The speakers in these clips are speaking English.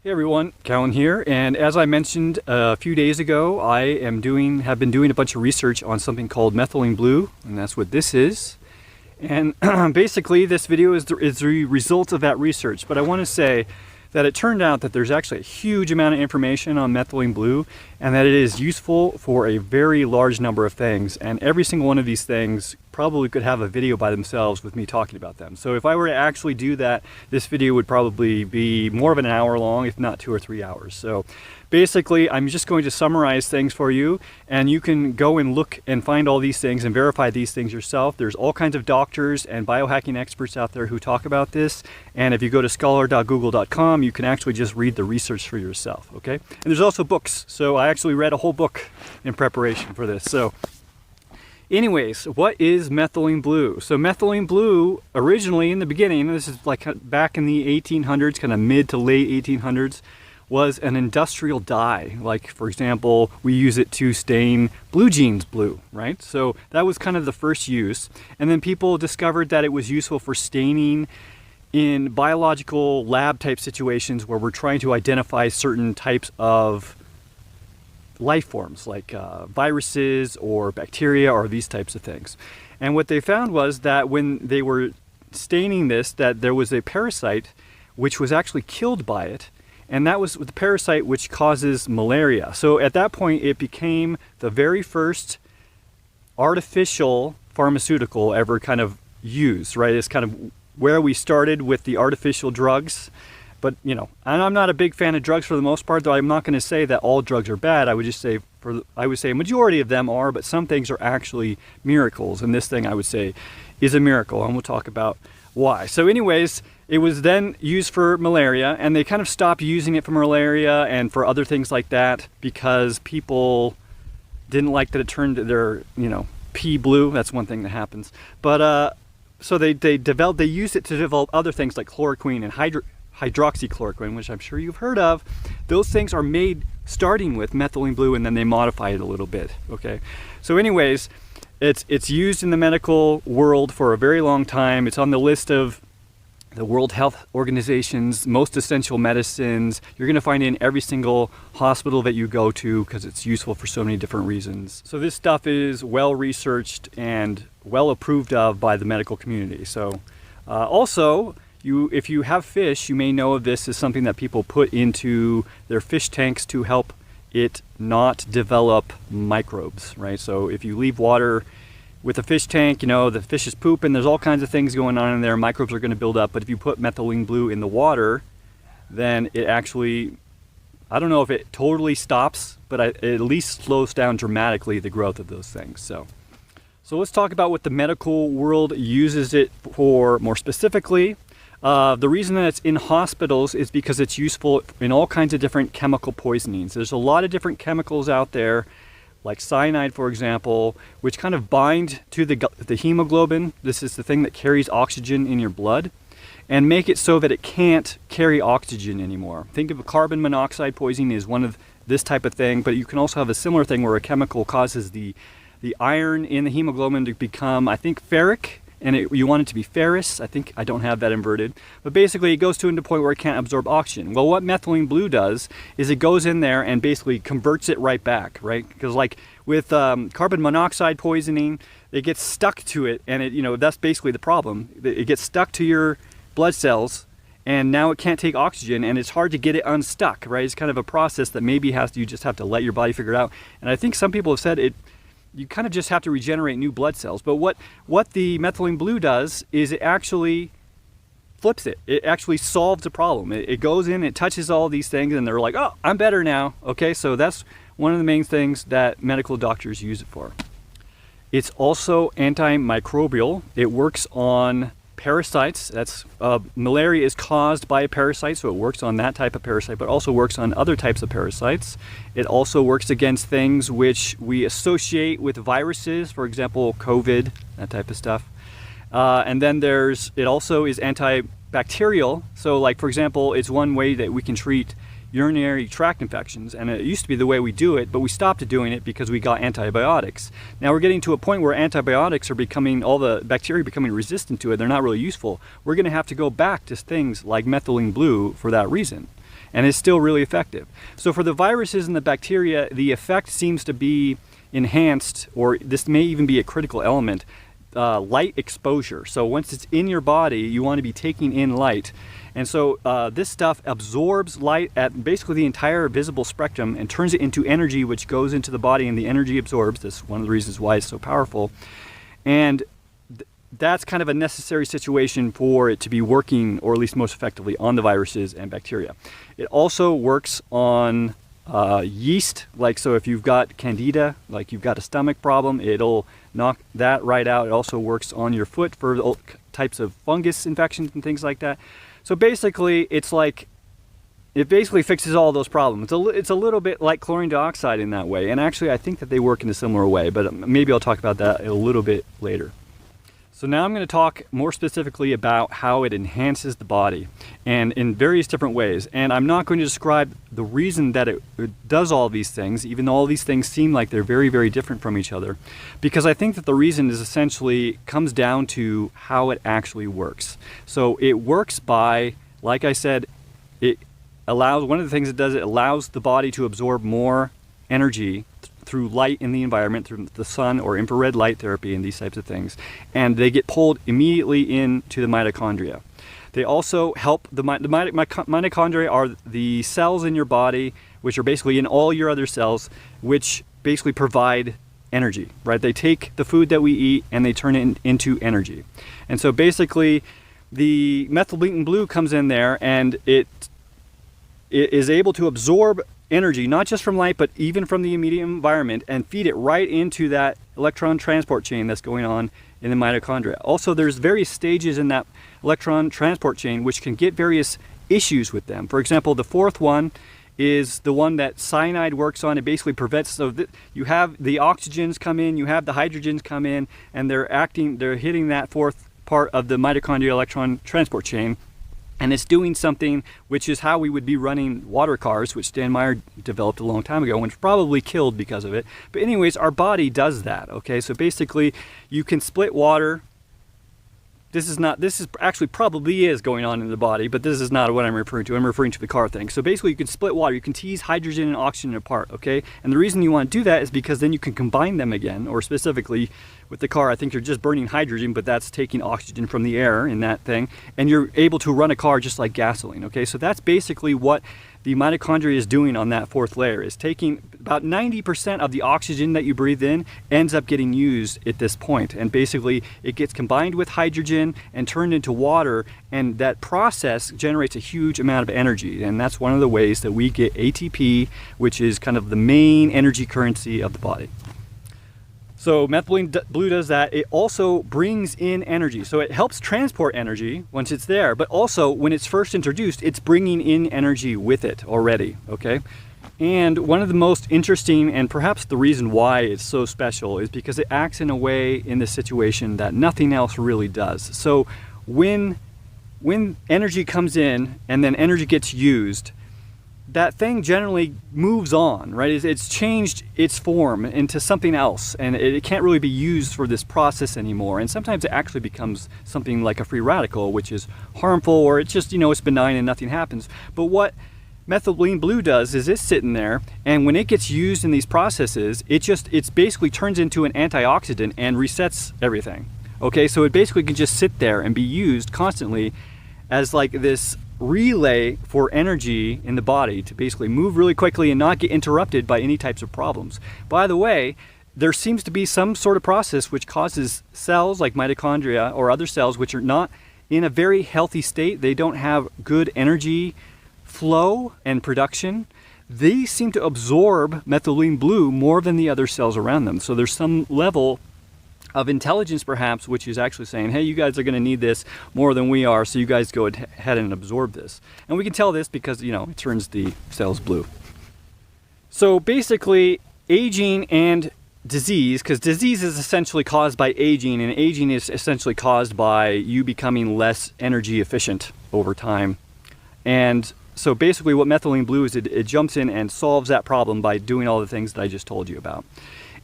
Hey everyone, Cahlen here, and as I mentioned a few days ago, I have been doing a bunch of research on something called Methylene Blue, and that's what this is. And basically this video is the result of that research, but I want to say that it turned out that there's actually a huge amount of information on methylene blue and that it is useful for a very large number of things, and every single one of these things probably could have a video by themselves with me talking about them. So if I were to actually do that, this video would probably be more of an hour long, if not 2 or 3 hours. So basically I'm just going to summarize things for you, and you can go and look and find all these things and verify these things yourself. There's all kinds of doctors and biohacking experts out there who talk about this, and if you go to scholar.google.com you can actually just read the research for yourself, okay? And there's also books, so I actually read a whole book in preparation for this. So anyways, what is methylene blue? So methylene blue, originally in the beginning, this is like back in the 1800s, kind of mid to late 1800s, was an industrial dye. Like, for example, we use it to stain blue jeans blue, right? So that was kind of the first use. And then people discovered that it was useful for staining in biological lab type situations where we're trying to identify certain types of life forms like viruses or bacteria or these types of things. And what they found was that when they were staining this, that there was a parasite which was actually killed by it, and that was the parasite which causes malaria. So at that point it became the very first artificial pharmaceutical ever kind of used, right? It's kind of where we started with the artificial drugs. But, you know, and I'm not a big fan of drugs for the most part, though I'm not going to say that all drugs are bad. I would just say, I would say a majority of them are, but some things are actually miracles. And this thing, I would say, is a miracle, and we'll talk about why. So anyways, it was then used for malaria, and they kind of stopped using it for malaria and for other things like that because people didn't like that it turned their, you know, pee blue. That's one thing that happens. But so they used it to develop other things like chloroquine and hydroxychloroquine, which I'm sure you've heard of. Those things are made starting with methylene blue, and then they modify it a little bit, okay? So anyways, it's used in the medical world for a very long time. It's on the list of the World Health Organization's most essential medicines. You're going to find it in every single hospital that you go to because it's useful for so many different reasons. So this stuff is well researched and well approved of by the medical community. So also, if you have fish, you may know of this as something that people put into their fish tanks to help it not develop microbes, right? So if you leave water with a fish tank, you know, the fish is pooping, there's all kinds of things going on in there, microbes are going to build up. But if you put methylene blue in the water, then it actually, I don't know if it totally stops, but it at least slows down dramatically the growth of those things. So let's talk about what the medical world uses it for more specifically. The reason that it's in hospitals is because it's useful in all kinds of different chemical poisonings. There's a lot of different chemicals out there, like cyanide, for example, which kind of bind to the hemoglobin. This is the thing that carries oxygen in your blood, and make it so that it can't carry oxygen anymore. Think of a carbon monoxide poisoning as one of this type of thing, but you can also have a similar thing where a chemical causes the iron in the hemoglobin to become, I think, ferric, and you want it to be ferrous. I don't have that inverted, but basically it goes to the point where it can't absorb oxygen. Well, what methylene blue does is it goes in there and basically converts it right back, right? Because like with carbon monoxide poisoning, it gets stuck to it, and it, you know, that's basically the problem. It gets stuck to your blood cells, and now it can't take oxygen, and it's hard to get it unstuck, right? It's kind of a process that maybe you just have to let your body figure it out. And I think some people have said you kind of just have to regenerate new blood cells. But what the methylene blue does is it actually flips it. It actually solves the problem. It goes in, it touches all these things, and they're like, oh, I'm better now. Okay, so that's one of the main things that medical doctors use it for. It's also antimicrobial. It works on parasites. That's malaria is caused by a parasite, so it works on that type of parasite, but also works on other types of parasites. It also works against things which we associate with viruses, for example, COVID, that type of stuff. And then it also is antibacterial. So like, for example, it's one way that we can treat urinary tract infections, and it used to be the way we do it, but we stopped doing it because we got antibiotics. Now we're getting to a point where antibiotics are becoming, all the bacteria becoming resistant to it. They're not really useful. We're going to have to go back to things like methylene blue for that reason. and is still really effective. So for the viruses and the bacteria, the effect seems to be enhanced, or this may even be a critical element, light exposure. So once it's in your body, you want to be taking in light. And so this stuff absorbs light at basically the entire visible spectrum and turns it into energy, which goes into the body, and the energy absorbs. That's one of the reasons why it's so powerful. And that's kind of a necessary situation for it to be working, or at least most effectively, on the viruses and bacteria. It also works on yeast, like, so if you've got candida, like you've got a stomach problem, it'll knock that right out. It also works on your foot for all types of fungus infections and things like that. So basically, it's like, it basically fixes all those problems. It's a little bit like chlorine dioxide in that way, and actually I think that they work in a similar way, but maybe I'll talk about that a little bit later. So now I'm going to talk more specifically about how it enhances the body, and in various different ways. And I'm not going to describe the reason that it does all these things, even though all these things seem like they're very, very different from each other, because I think that the reason is essentially comes down to how it actually works. So it works by, like I said, it allows, one of the things it does, it allows the body to absorb more energy through light in the environment, through the sun or infrared light therapy and these types of things, and they get pulled immediately into the mitochondria. They also help, the mitochondria are the cells in your body, which are basically in all your other cells, which basically provide energy, right? They take the food that we eat and they turn it into energy. And so basically the methylene blue comes in there, and it is able to absorb energy, not just from light, but even from the immediate environment, and feed it right into that electron transport chain that's going on in the mitochondria. Also, there's various stages in that electron transport chain which can get various issues with them. For example, the fourth one is the one that cyanide works on. It basically prevents, so that you have the oxygens come in, you have the hydrogens come in, and they're hitting that fourth part of the mitochondrial electron transport chain. And it's doing something which is how we would be running water cars, which Stan Meyer developed a long time ago and was probably killed because of it. But anyways, our body does that, okay? So basically, you can split water. This is actually probably is going on in the body, but this is not what I'm referring to. I'm referring to the car thing. So basically, you can split water. You can tease hydrogen and oxygen apart, okay? And the reason you want to do that is because then you can combine them again, or specifically with the car, I think you're just burning hydrogen, but that's taking oxygen from the air in that thing, and you're able to run a car just like gasoline, okay? So that's basically what the mitochondria is doing on that fourth layer, is taking about 90% of the oxygen that you breathe in ends up getting used at this point, and basically it gets combined with hydrogen and turned into water, and that process generates a huge amount of energy, and that's one of the ways that we get ATP, which is kind of the main energy currency of the body. So methylene blue does that. It also brings in energy. So it helps transport energy once it's there, but also when it's first introduced, it's bringing in energy with it already, okay? And one of the most interesting, and perhaps the reason why it's so special, is because it acts in a way in this situation that nothing else really does. So when energy comes in and then energy gets used, that thing generally moves on, right? It's changed its form into something else, and it can't really be used for this process anymore. And sometimes it actually becomes something like a free radical, which is harmful, or it's just, it's benign and nothing happens. But what methylene blue does is it's sitting there, and when it gets used in these processes, it's basically turns into an antioxidant and resets everything. Okay, so it basically can just sit there and be used constantly as like this relay for energy in the body to basically move really quickly and not get interrupted by any types of problems. By the way, there seems to be some sort of process which causes cells like mitochondria or other cells which are not in a very healthy state. They don't have good energy flow and production. They seem to absorb methylene blue more than the other cells around them. So there's some level of intelligence perhaps which is actually saying, hey, you guys are going to need this more than we are, so you guys go ahead and absorb this. And we can tell this because it turns the cells blue. So basically, aging and disease, because disease is essentially caused by aging, and aging is essentially caused by you becoming less energy efficient over time. And so basically what methylene blue is, it jumps in and solves that problem by doing all the things that I just told you about.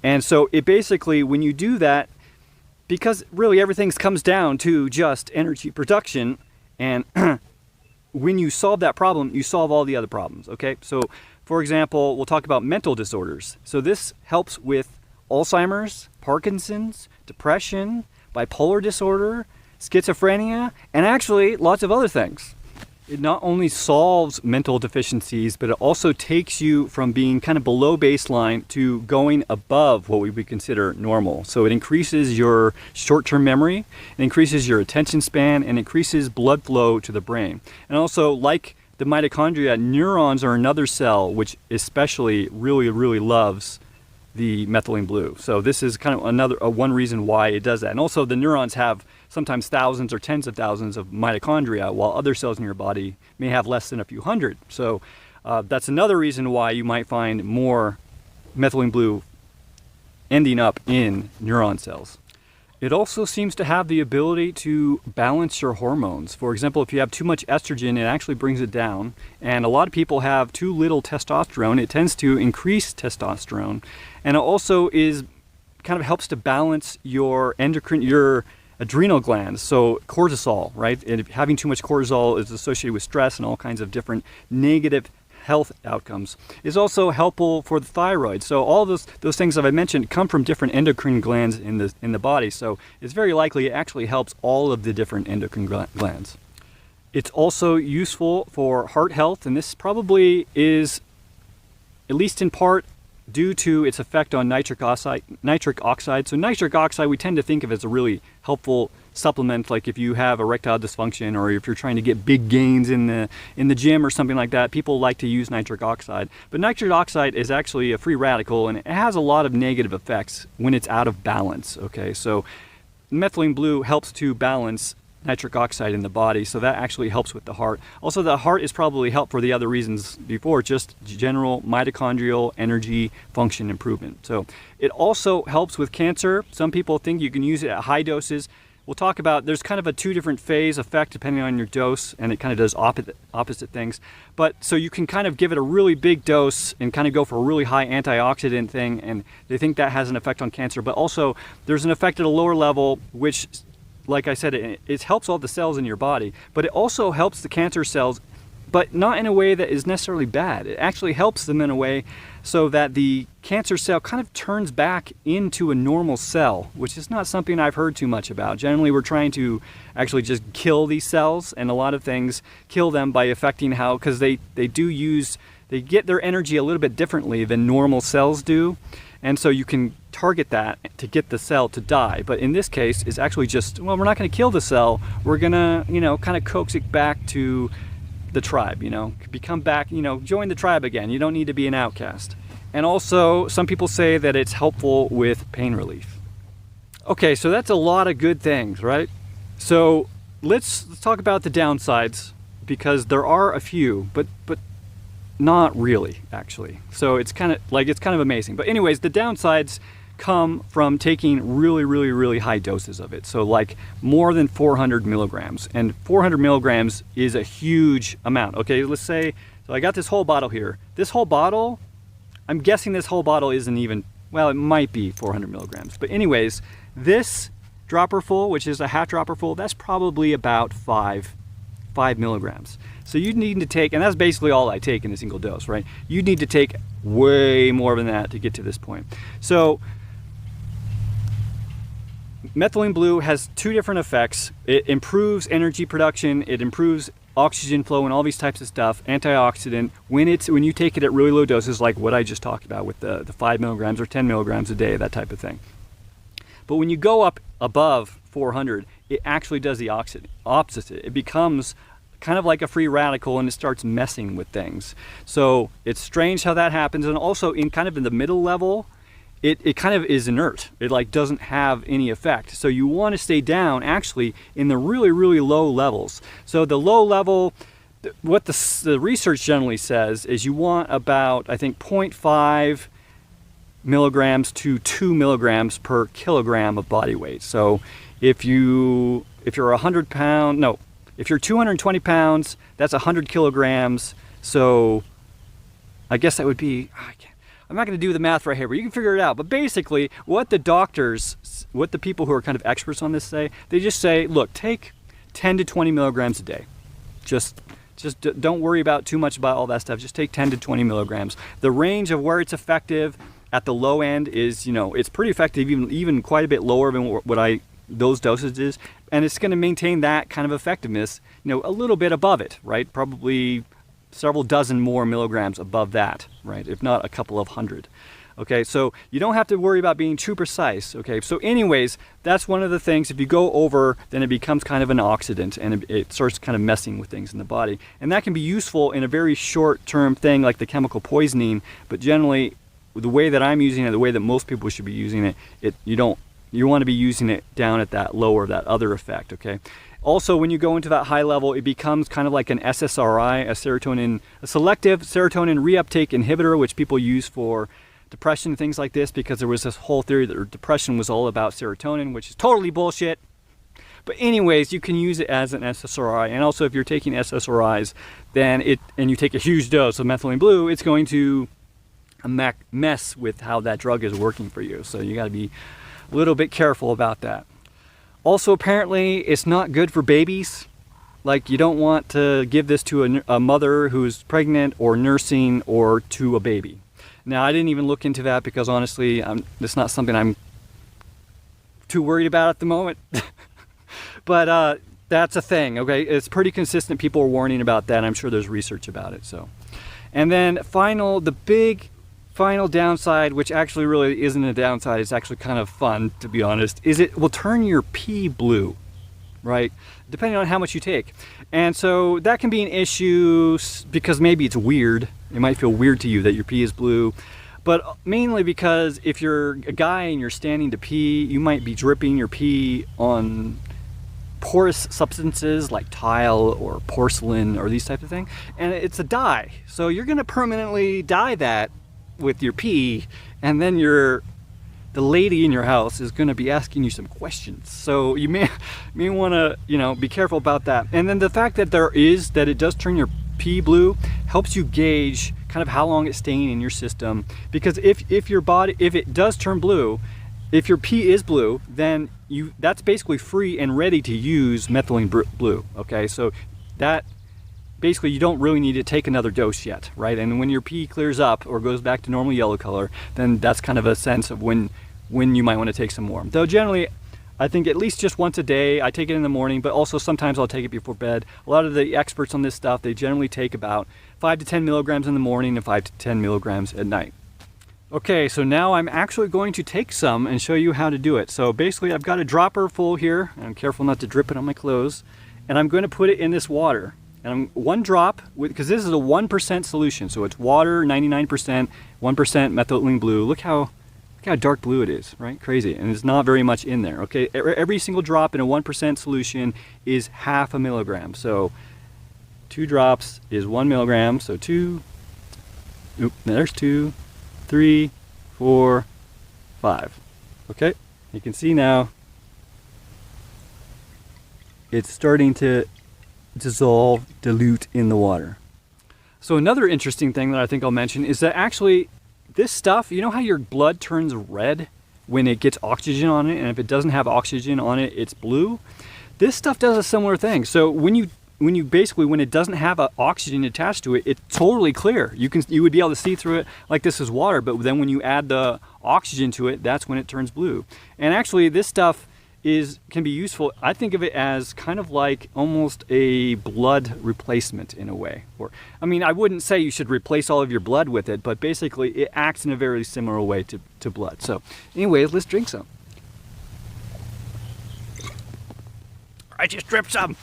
And so it basically, when you do that, because really everything comes down to just energy production, and when you solve that problem, you solve all the other problems, okay? So, for example, we'll talk about mental disorders. So this helps with Alzheimer's, Parkinson's, depression, bipolar disorder, schizophrenia, and actually lots of other things. It not only solves mental deficiencies, but it also takes you from being kind of below baseline to going above what we would consider normal. So it increases your short-term memory, it increases your attention span, and increases blood flow to the brain. And also, like the mitochondria, neurons are another cell which especially really loves the methylene blue. So this is kind of one reason why it does that. And also the neurons have sometimes thousands or tens of thousands of mitochondria, while other cells in your body may have less than a few hundred. So that's another reason why you might find more methylene blue ending up in neuron cells. It also seems to have the ability to balance your hormones. For example, if you have too much estrogen, it actually brings it down. And a lot of people have too little testosterone. It tends to increase testosterone. And it also kind of helps to balance your adrenal glands. So cortisol, right? And having too much cortisol is associated with stress and all kinds of different negative health outcomes. Is also helpful for the thyroid. So all those things that I mentioned come from different endocrine glands in the body. So it's very likely it actually helps all of the different endocrine glands. It's also useful for heart health, and this probably is, at least in part, due to its effect on nitric oxide. So nitric oxide we tend to think of as a really helpful supplement, like if you have erectile dysfunction or if you're trying to get big gains in the gym or something like that, people like to use nitric oxide. But nitric oxide is actually a free radical, and it has a lot of negative effects when it's out of balance, okay? So methylene blue helps to balance nitric oxide in the body, so that actually helps with the heart. Also, the heart is probably helped for the other reasons before, just general mitochondrial energy function improvement. So it also helps with cancer. Some people think you can use it at high doses. We'll talk about, there's kind of a 2 different phase effect depending on your dose, and it kind of does opposite things. But so you can kind of give it a really big dose and kind of go for a really high antioxidant thing, and they think that has an effect on cancer. But also there's an effect at a lower level, which, like I said, it helps all the cells in your body, but it also helps the cancer cells, but not in a way that is necessarily bad. It actually helps them in a way so that the cancer cell kind of turns back into a normal cell, which is not something I've heard too much about. Generally, we're trying to actually just kill these cells, and a lot of things kill them by affecting how, because they get their energy a little bit differently than normal cells do. And so you can target that to get the cell to die. But in this case, it's actually just, well, we're not going to kill the cell. We're going to, kind of coax it back to the tribe, become back, join the tribe again. You don't need to be an outcast. And also, some people say that it's helpful with pain relief. Okay, so that's a lot of good things, right? So let's talk about the downsides, because there are a few, but not really, actually. So it's kind of amazing. But anyways, the downsides come from taking really high doses of it. So like more than 400 milligrams. And 400 milligrams is a huge amount. Okay, let's say, so I got this whole bottle here. This whole bottle, I'm guessing this whole bottle isn't even, well, it might be 400 milligrams. But anyways, this dropper full, which is a half dropper full, that's probably about 5 milligrams. So you need to take, and that's basically all I take in a single dose, right? You need to take way more than that to get to this point. So methylene blue has 2 different effects. It improves energy production, it improves oxygen flow and all these types of stuff, antioxidant, when you take it at really low doses, like what I just talked about with the 5 milligrams or 10 milligrams a day, that type of thing. But when you go up above 400, it actually does the opposite. It becomes kind of like a free radical, and it starts messing with things. So it's strange how that happens. And also in the middle level, it kind of is inert. It like doesn't have any effect. So you want to stay down actually in the really low levels. So the low level, what the research generally says is you want about, I think, 0.5 milligrams to 2 milligrams per kilogram of body weight. So if you're 100 pound, no, if you're 220 pounds, that's 100 kilograms. So I guess that would be, I'm not going to do the math right here, but you can figure it out. But basically, what the people who are kind of experts on this say, they just say, look, take 10 to 20 milligrams a day. Just Just don't worry about too much about all that stuff. Just take 10 to 20 milligrams. The range of where it's effective at the low end is, you know, it's pretty effective, even quite a bit lower than what those dosages, and it's going to maintain that kind of effectiveness, you know, a little bit above it, right? Probably several dozen more milligrams above that, right? If not a couple of hundred. Okay, so you don't have to worry about being too precise. Okay, so anyways, that's one of the things. If you go over, then it becomes kind of an oxidant, and it starts kind of messing with things in the body. And that can be useful in a very short-term thing like the chemical poisoning, but generally, the way that I'm using it, the way that most people should be using it, you want to be using it down at that lower, that other effect, okay? Also, when you go into that high level, it becomes kind of like an SSRI, a selective serotonin reuptake inhibitor, which people use for depression, things like this, because there was this whole theory that depression was all about serotonin, which is totally bullshit. But anyways, you can use it as an SSRI. And also, if you're taking SSRIs, and you take a huge dose of methylene blue, it's going to mess with how that drug is working for you. So you got to be a little bit careful about that. Also, apparently, it's not good for babies. Like, you don't want to give this to a mother who's pregnant or nursing, or to a baby. Now, I didn't even look into that because honestly, it's not something I'm too worried about at the moment. But that's a thing, okay? It's pretty consistent. People are warning about that. I'm sure there's research about it. So, and then the big final downside, which actually really isn't a downside, it's actually kind of fun, to be honest, is it will turn your pee blue, right? Depending on how much you take. And so that can be an issue because maybe it's weird. It might feel weird to you that your pee is blue, but mainly because if you're a guy and you're standing to pee, you might be dripping your pee on porous substances like tile or porcelain or these types of things, and it's a dye. So you're gonna permanently dye that with your pee, and then the lady in your house is going to be asking you some questions. So you may want to, you know, be careful about that. And then the fact that it does turn your pee blue helps you gauge kind of how long it's staying in your system. Because if it does turn blue, if your pee is blue, then that's basically free and ready to use methylene blue. Okay, so that basically you don't really need to take another dose yet, right? And when your pee clears up or goes back to normal yellow color, then that's kind of a sense of when you might want to take some more. Though generally, I think at least just once a day. I take it in the morning, but also sometimes I'll take it before bed. A lot of the experts on this stuff, they generally take about 5 to 10 milligrams in the morning and 5 to 10 milligrams at night. Okay, so now I'm actually going to take some and show you how to do it. So basically, I've got a dropper full here, and I'm careful not to drip it on my clothes, and I'm going to put it in this water. And one drop, because this is a 1% solution, so it's water, 99%, 1% methylene blue. Look how dark blue it is, right? Crazy. And there's not very much in there, okay? Every single drop in a 1% solution is half a milligram. So 2 drops is 1 milligram. So there's 2, 3, 4, 5. Okay? You can see now it's starting to dilute in the water. So another interesting thing that I think I'll mention is that actually this stuff, you know how your blood turns red when it gets oxygen on it, and if it doesn't have oxygen on it, it's blue? This stuff does a similar thing. So when it doesn't have oxygen attached to it, it's totally clear. You would be able to see through it like this is water, but then when you add the oxygen to it, that's when it turns blue. And actually this stuff can be useful. I think of it as kind of like almost a blood replacement in a way. I mean, I wouldn't say you should replace all of your blood with it, but basically it acts in a very similar way to blood. So anyways, let's drink some. I just dripped some.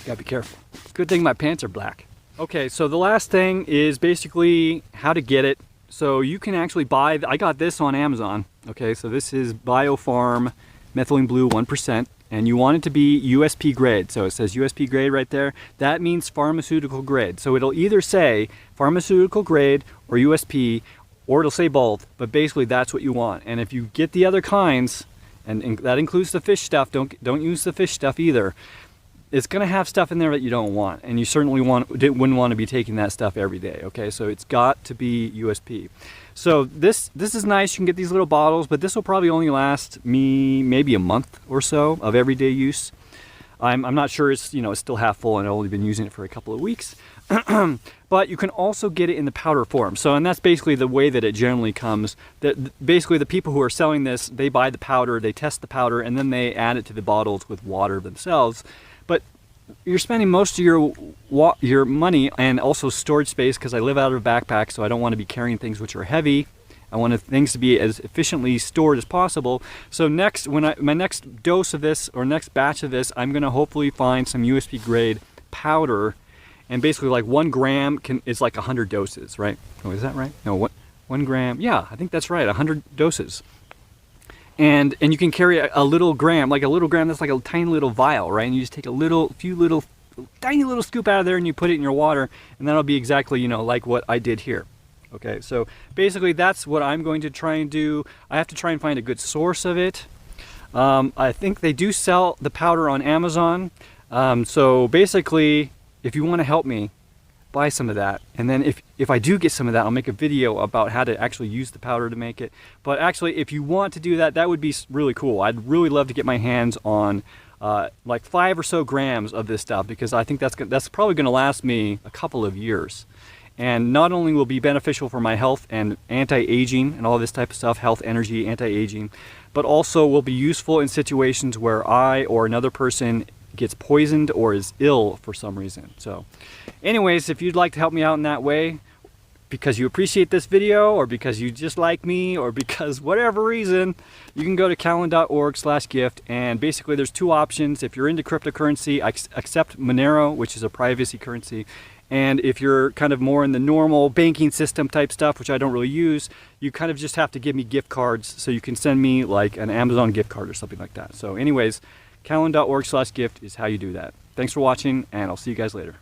Gotta be careful. Good thing my pants are black. Okay, so the last thing is basically how to get it. So you can actually buy, I got this on Amazon. Okay, so this is Biofarm Methylene Blue 1%, and you want it to be USP grade. So it says USP grade right there. That means pharmaceutical grade. So it'll either say pharmaceutical grade or USP, or it'll say both, but basically that's what you want. And if you get the other kinds, and that includes the fish stuff, don't use the fish stuff either. It's going to have stuff in there that you don't want, and you certainly wouldn't want to be taking that stuff every day, okay? So it's got to be USP. So this is nice. You can get these little bottles, but this will probably only last me maybe a month or so of everyday use. I'm not sure it's, it's still half full, and I've only been using it for a couple of weeks. But you can also get it in the powder form. So, and that's basically the way that it generally comes. Basically, the people who are selling this, they buy the powder, they test the powder, and then they add it to the bottles with water themselves. But you're spending most of your money and also storage space, because I live out of a backpack, so I don't want to be carrying things which are heavy. I want things to be as efficiently stored as possible. So next, my next dose of this, or next batch of this, I'm going to hopefully find some USB grade powder. And basically, like 1 gram is like 100 doses, right? Oh, is that right? No, 1 gram. Yeah, I think that's right. 100 doses. And you can carry a little gram, like a little gram. That's like a tiny little vial, right? And you just take tiny little scoop out of there, and you put it in your water, and that'll be exactly, like what I did here. Okay, so basically that's what I'm going to try and do. I have to try and find a good source of it. I think they do sell the powder on Amazon. So basically, if you want to help me, buy some of that. And then if I do get some of that, I'll make a video about how to actually use the powder to make it. But actually, if you want to do that, that would be really cool. I'd really love to get my hands on like 5 or so grams of this stuff, because I think that's probably going to last me a couple of years. And not only will be beneficial for my health and anti-aging and all this type of stuff, health, energy, anti-aging, but also will be useful in situations where I or another person gets poisoned or is ill for some reason. So anyways, if you'd like to help me out in that way, because you appreciate this video, or because you just like me, or because whatever reason, you can go to cahlen.org/gift, and basically there's 2 options. If you're into cryptocurrency, accept Monero, which is a privacy currency. And if you're kind of more in the normal banking system type stuff, which I don't really use, you kind of just have to give me gift cards, so you can send me like an Amazon gift card or something like that. So anyways, cahlen.org/gift is how you do that. Thanks for watching, and I'll see you guys later.